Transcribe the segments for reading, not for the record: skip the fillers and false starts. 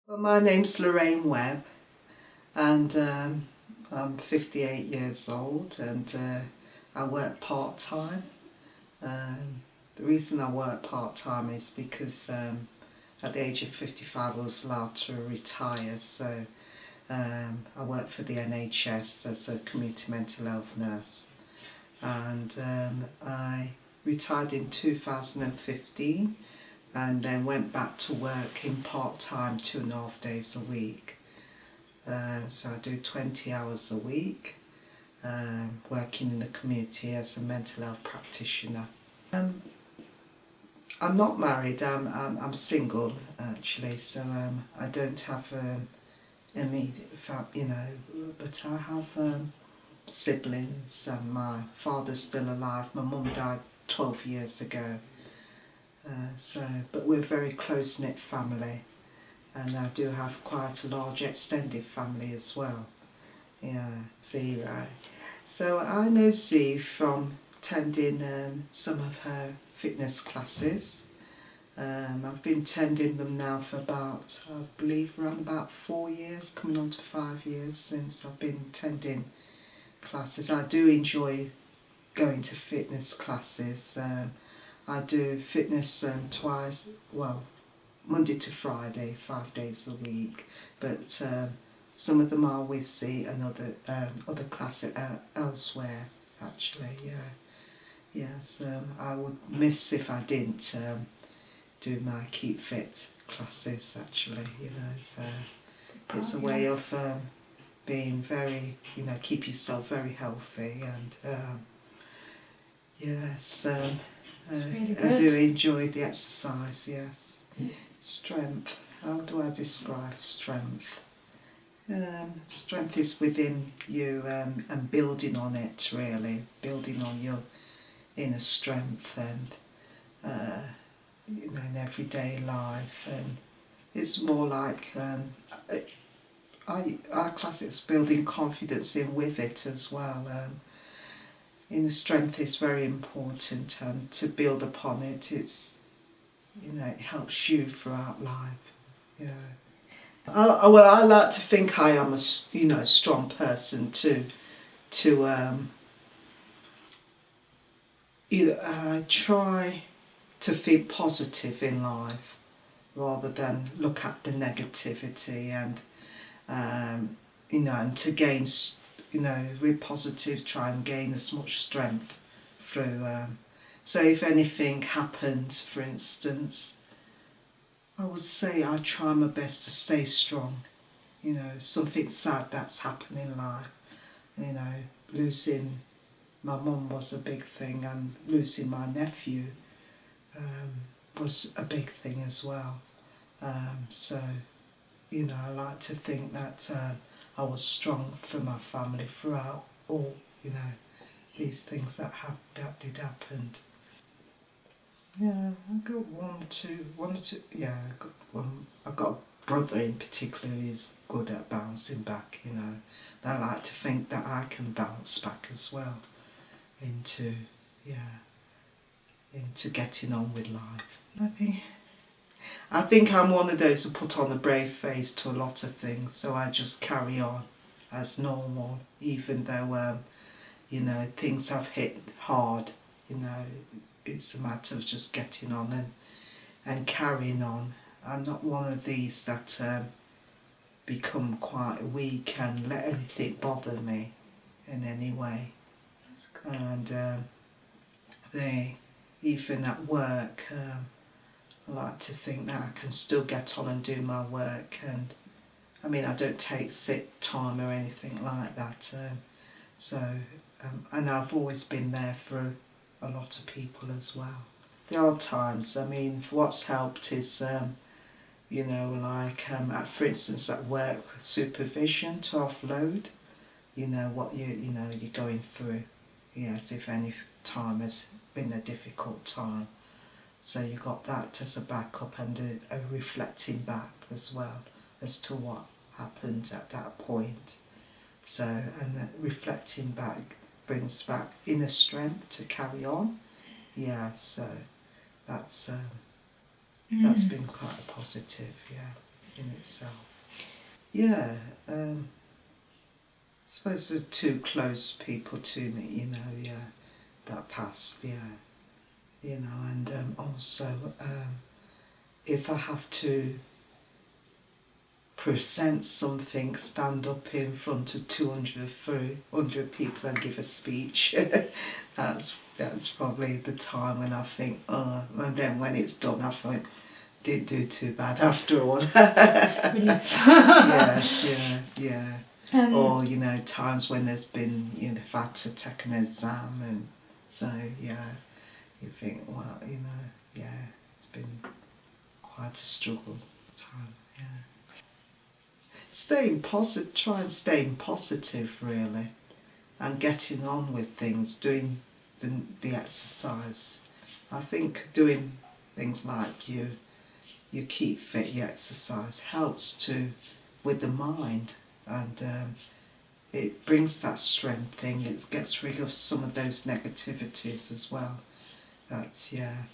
Well, my name's Laurane Webbe, and I'm 58 years old, and I work part-time. The reason I work part-time is because at the age of 55 I was allowed to retire, so I work for the NHS as a community mental health nurse, and I retired in 2015 and then went back to work in part-time 2.5 days a week. So I do 20 hours a week, working in the community as a mental health practitioner. I'm not married, I'm single actually, so I don't have immediate but I have siblings, and my father's still alive. My mum died 12 years ago. But we're a very close-knit family, and I do have quite a large extended family as well. Yeah, Z, right. So I know Z from attending some of her fitness classes. I've been attending them now for about, I believe, around about 4 years, coming on to 5 years since I've been attending classes. I do enjoy going to fitness classes. I do fitness Monday to Friday, 5 days a week, but some of them are with Z and other classes elsewhere, actually, yeah. Yes, I would miss if I didn't do my Keep Fit classes, actually, so it's a way of being very, keep yourself very healthy, and yes, really I do good. enjoy the exercise, yes. Strength, how do I describe strength? Strength is within you, and building on it, really, building on your inner strength, and in everyday life, and it's more like I class it as building confidence in with it as well. Inner strength is very important, and to build upon it, it helps you throughout life. Yeah. I like to think I am a strong person to I try to think positive in life rather than look at the negativity, and and to gain, be positive, try and gain as much strength through. So if anything happened, for instance, I would say I try my best to stay strong. Something sad that's happened in life. Losing my mum was a big thing, and losing my nephew was a big thing as well. So, I like to think that I was strong for my family throughout all, these things that did happen. Yeah, I've got one or two, yeah, I've got a brother in particular who's good at bouncing back, I like to think that I can bounce back as well into getting on with life. I think I'm one of those who put on a brave face to a lot of things, so I just carry on as normal, even though things have hit hard. It's a matter of just getting on and carrying on. I'm not one of these that become quite weak and let anything bother me in any way. And even at work, I like to think that I can still get on and do my work, and I don't take sick time or anything like that. And I've always been there for a lot of people as well. There are times, what's helped is, for instance, at work, supervision to offload, what you're going through. Yes, if any time has been a difficult time. So you got that as a backup, and a reflecting back as well as to what happened at that point. So, and reflecting back brings back inner strength to carry on. Yeah, so that's been quite a positive, yeah. in itself. Yeah, I suppose the two close people to me, you know, yeah, that passed, yeah, you know, and also if I have to present something, stand up in front of 200, 300 people and give a speech, that's probably the time when I think, oh, and then when it's done, I think, didn't do too bad after all. Yes, yeah. Or, you know, times when there's been, you know, if I had to take an exam, and so, yeah, you think, well, you know, yeah, it's been quite a struggle time, yeah. Try and staying positive, really, and getting on with things, doing the exercise. I think doing things like you keep fit, you exercise, helps too with the mind, and it brings that strength thing. It gets rid of some of those negativities as well. That's, yeah.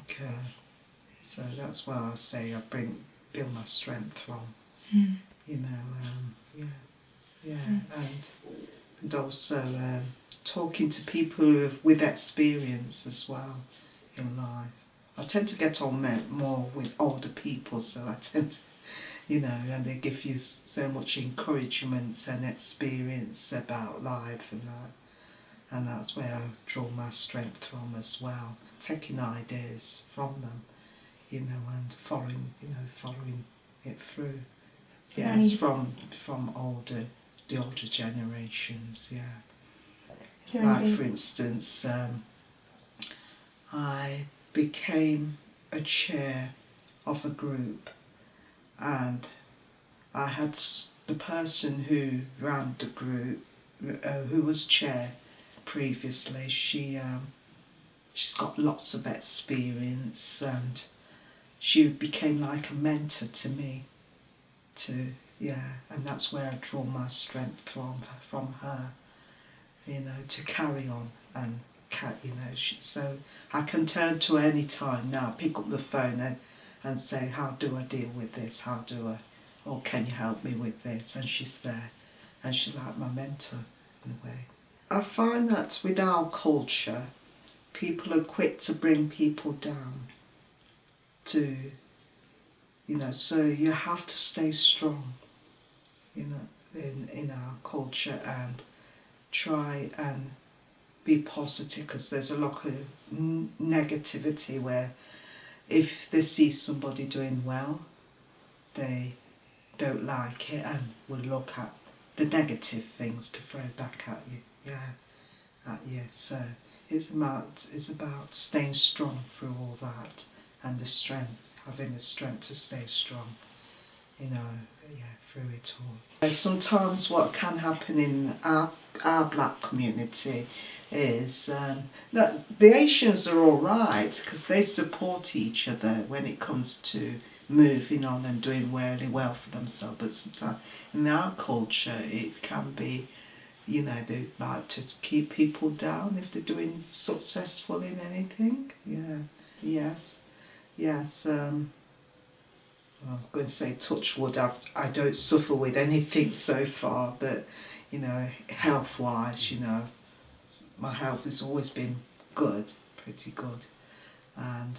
Okay. So that's where I say I build my strength from. You know, yeah, and also talking to people with experience as well in life. I tend to get on more with older people, so I tend to, you know, and they give you so much encouragement and experience about life and that, and that's where I draw my strength from as well. Taking ideas from them, you know, and following it through. Yes, from the older generations, yeah. Like for instance, I became a chair of a group, and I had the person who ran the group, who was chair previously. She's got lots of experience, and she became like a mentor to me. And that's where I draw my strength from her, you know, to carry on and you know. So I can turn to her any time now, pick up the phone and say, how do I deal with this? Or can you help me with this? And she's there, and she's like my mentor in a way. I find that with our culture, people are quick to bring people down, you know, so you have to stay strong, you know, in our culture, and try and be positive, because there's a lot of negativity where if they see somebody doing well, they don't like it and will look at the negative things to throw back at you, So it's about staying strong through all that, and the strength, having the strength to stay strong, you know, through it all. Sometimes what can happen in our black community is that the Asians are all right, because they support each other when it comes to moving on and doing really well for themselves. But sometimes in our culture it can be, you know, they like to keep people down if they're doing successful in anything. Yes. I'm going to say touch wood, I don't suffer with anything so far, but, you know, health-wise, you know, my health has always been good, pretty good, and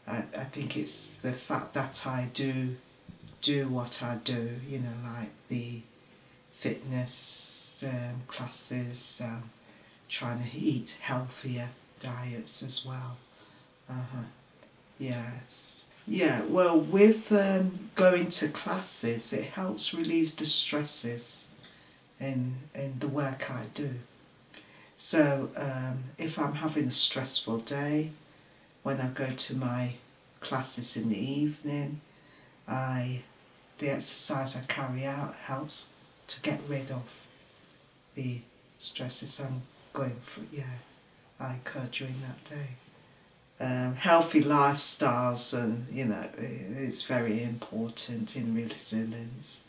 I think it's the fact that I do what I do, you know, like the fitness classes, trying to eat healthier diets as well. Yes. Yeah, well, with going to classes, it helps relieve the stresses in the work I do. So if I'm having a stressful day, when I go to my classes in the evening, the exercise I carry out helps to get rid of the stresses I'm going through, I incur during that day. Healthy lifestyles, and you know, it's very important in resilience,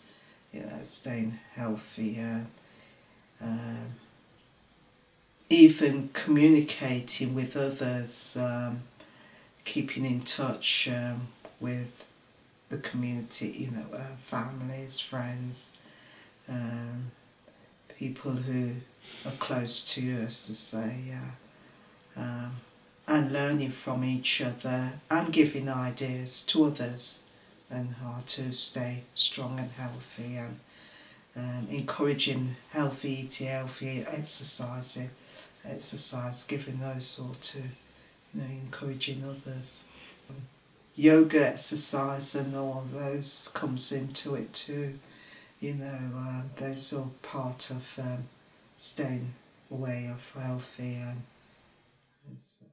you know, staying healthy, even communicating with others, keeping in touch with the community, you know, families, friends, people who are close to us, to say, and learning from each other and giving ideas to others and how to stay strong and healthy, and encouraging healthy eating, healthy exercise, giving those sort of, you know, encouraging others. Yoga exercise and all those comes into it too, you know, those are part of staying away of healthy and so.